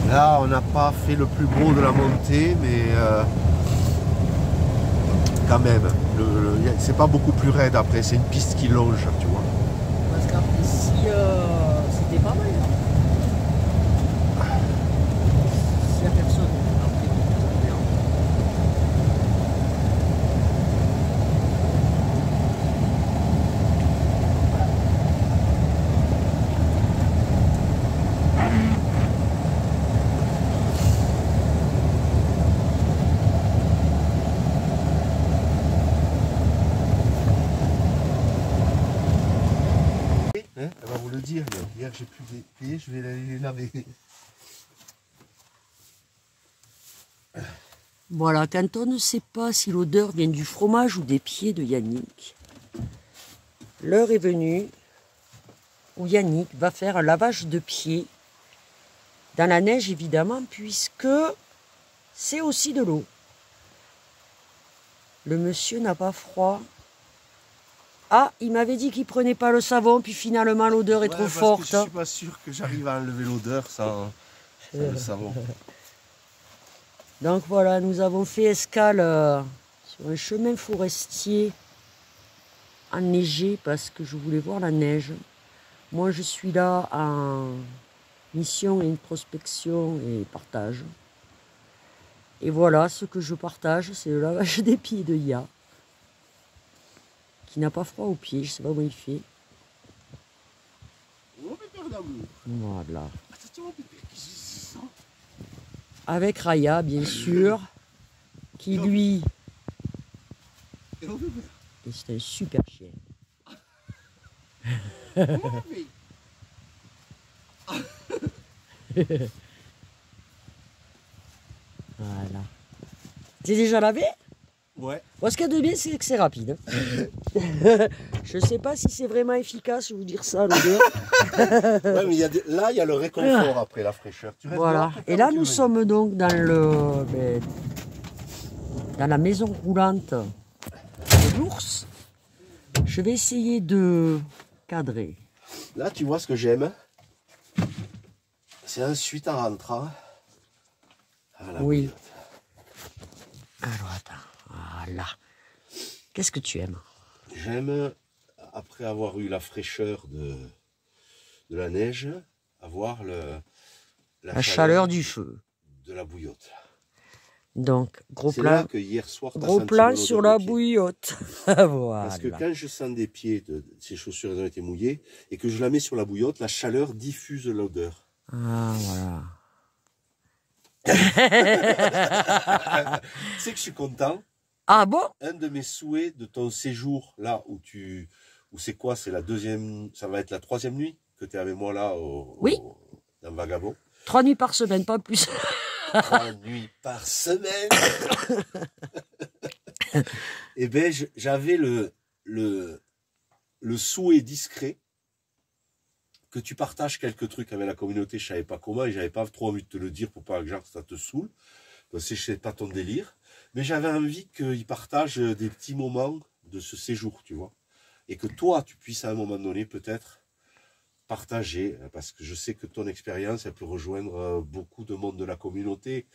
Là, on n'a pas fait le plus gros de la montée, mais quand même, c'est pas beaucoup plus raide après, c'est une piste qui longe, tu vois. Parce qu'ici, c'était pas mal. S'il n'y a personne, après, ça bien. Hein, elle va vous le dire, hier j'ai pu les pieds, je vais les laver. Voilà, quand on ne sait pas si l'odeur vient du fromage ou des pieds de Yannick, l'heure est venue où Yannick va faire un lavage de pieds dans la neige évidemment, puisque c'est aussi de l'eau. Le monsieur n'a pas froid. Ah, il m'avait dit qu'il prenait pas le savon, puis finalement l'odeur est trop forte. Je suis pas sûr que j'arrive à enlever l'odeur sans le savon. Donc voilà, nous avons fait escale sur un chemin forestier enneigé parce que je voulais voir la neige. Moi je suis là en mission et prospection et partage. Et voilà, ce que je partage, c'est le lavage des pieds de Ya, qui n'a pas froid aux pieds, je sais pas comment il fait. Voilà. Avec Raya, bien sûr, qui lui, c'est un super chien. Voilà. T'es déjà lavé? Ouais. Bon, ce qu'il y a de bien, c'est que c'est rapide. Je sais pas si c'est vraiment efficace, je vous dire ça, l'odeur. Ouais, mais là, il y a le réconfort après la fraîcheur. Voilà. Et là, nous sommes donc dans dans la maison roulante de l'ours. Je vais essayer de cadrer. Là, tu vois ce que j'aime. C'est ensuite en rentrant. Oui. Bouillotte. Alors, attends. Voilà. Qu'est-ce que tu aimes? J'aime, après avoir eu la fraîcheur de la neige, avoir la chaleur du feu. De la bouillotte. Donc, gros plan. C'est là que hier soir, gros plan sur la bouillotte. Voilà. Parce que quand je sens des pieds, ces chaussures elles ont été mouillées, et que je la mets sur la bouillotte, la chaleur diffuse l'odeur. Ah, voilà. Tu sais que je suis content. Ah bon? Un de mes souhaits de ton séjour, là où c'est quoi? C'est la deuxième, ça va être la troisième nuit que tu es avec moi là oui. Dans Vagabond. 3 nuits par semaine, pas plus. 3 nuits par semaine. Et ben j'avais le souhait discret que tu partages quelques trucs avec la communauté, je savais pas comment et j'avais pas trop envie de te le dire pour pas que genre ça te saoule, parce que je sais pas ton délire, mais j'avais envie qu'ils partagent des petits moments de ce séjour, tu vois, et que toi tu puisses à un moment donné peut-être partager, parce que je sais que ton expérience elle peut rejoindre beaucoup de monde de la communauté,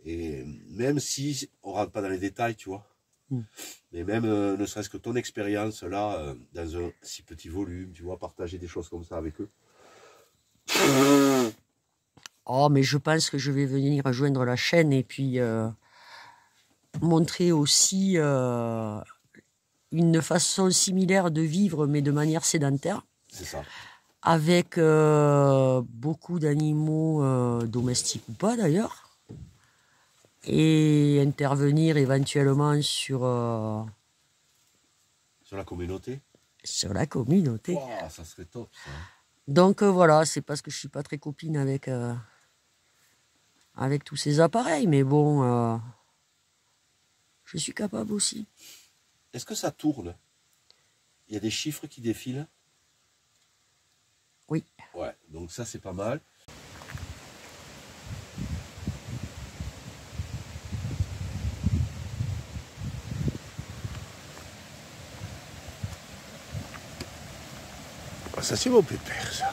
et même si on rentre pas dans les détails, tu vois. Mais même ne serait-ce que ton expérience là, dans un si petit volume, tu vois, partager des choses comme ça avec eux. Oh, mais je pense que je vais venir rejoindre la chaîne et puis montrer aussi une façon similaire de vivre, mais de manière sédentaire. C'est ça. Avec beaucoup d'animaux domestiques ou pas d'ailleurs. Et intervenir éventuellement sur la communauté. Sur la communauté. Wow, ça serait top ça. Donc voilà, c'est parce que je suis pas très copine avec tous ces appareils, mais bon, je suis capable aussi. Est-ce que ça tourne? Il y a des chiffres qui défilent? Oui. Ouais, donc ça c'est pas mal. Ça c'est mon pépère ça.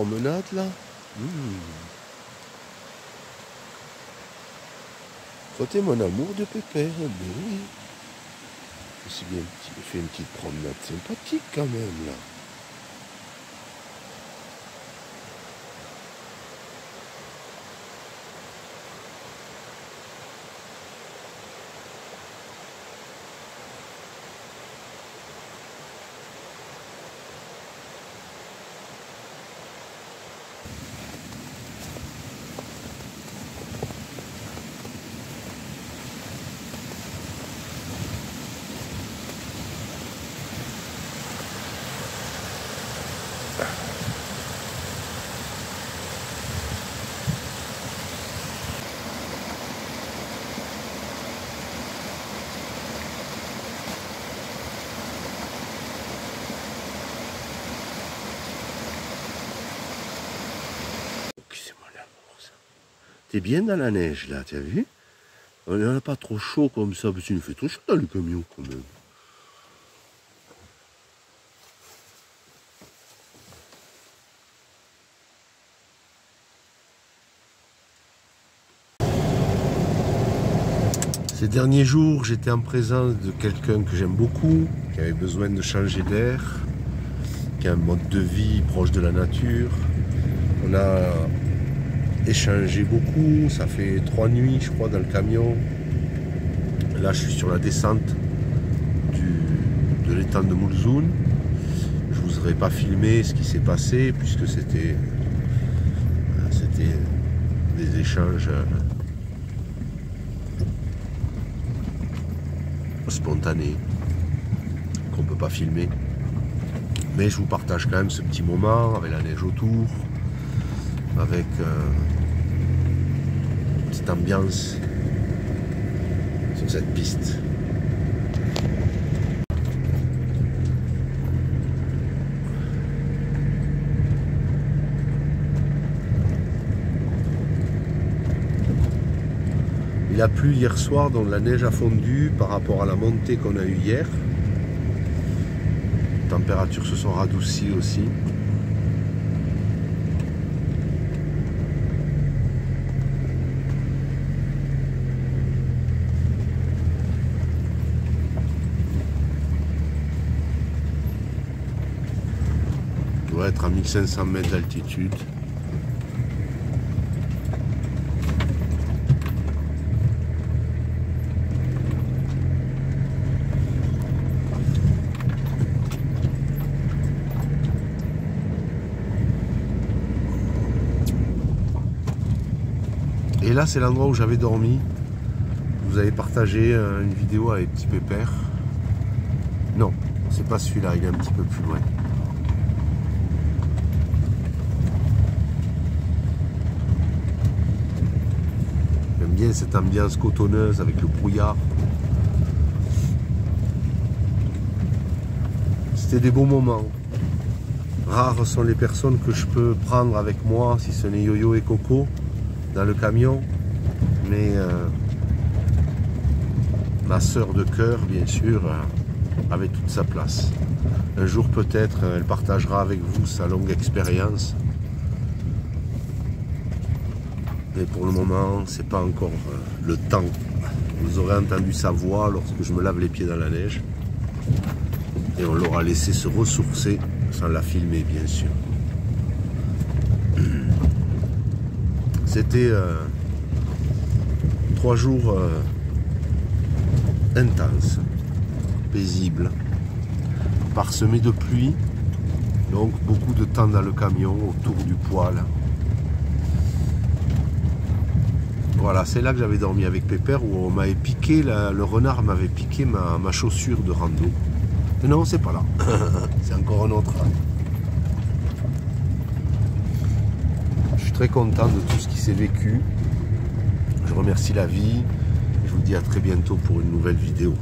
promenade là. Toi t'es mon amour de Pépère, mais oui. C'est bien, il fait une petite promenade sympathique quand même là. T'es bien dans la neige là, t'as vu? On n'a pas trop chaud comme ça, parce qu'il nous fait trop chaud dans le camion quand même. Ces derniers jours, j'étais en présence de quelqu'un que j'aime beaucoup, qui avait besoin de changer d'air, qui a un mode de vie proche de la nature. On a échangé beaucoup, ça fait 3 nuits je crois dans le camion. Là je suis sur la descente de l'étang de Moulzoun. Je vous aurais pas filmé ce qui s'est passé puisque c'était des échanges spontanés qu'on peut pas filmer, mais je vous partage quand même ce petit moment avec la neige autour, avec cette ambiance sur cette piste. Il a plu hier soir, donc la neige a fondu par rapport à la montée qu'on a eue hier. Les températures se sont radoucies aussi. On doit être à 1500 mètres d'altitude. Et là, c'est l'endroit où j'avais dormi. Vous avez partagé une vidéo avec Petit Pépère. Non, c'est pas celui-là, il est un petit peu plus loin. J'aime bien cette ambiance cotonneuse avec le brouillard. C'était des beaux moments. Rares sont les personnes que je peux prendre avec moi, si ce n'est Yo-Yo et Coco, dans le camion, mais ma sœur de cœur, bien sûr, avait toute sa place. Un jour peut-être, elle partagera avec vous sa longue expérience. Mais pour le moment, c'est pas encore le temps. Vous aurez entendu sa voix lorsque je me lave les pieds dans la neige. Et on l'aura laissé se ressourcer sans la filmer, bien sûr. C'était 3 jours intenses, paisibles, parsemés de pluie, donc beaucoup de temps dans le camion, autour du poêle. Voilà, c'est là que j'avais dormi avec Pépère, où on m'avait piqué, le renard m'avait piqué ma chaussure de rando. Mais non, c'est pas là, c'est encore un autre. Je suis très content de tout ce qui s'est vécu. Je remercie la vie. Je vous dis à très bientôt pour une nouvelle vidéo.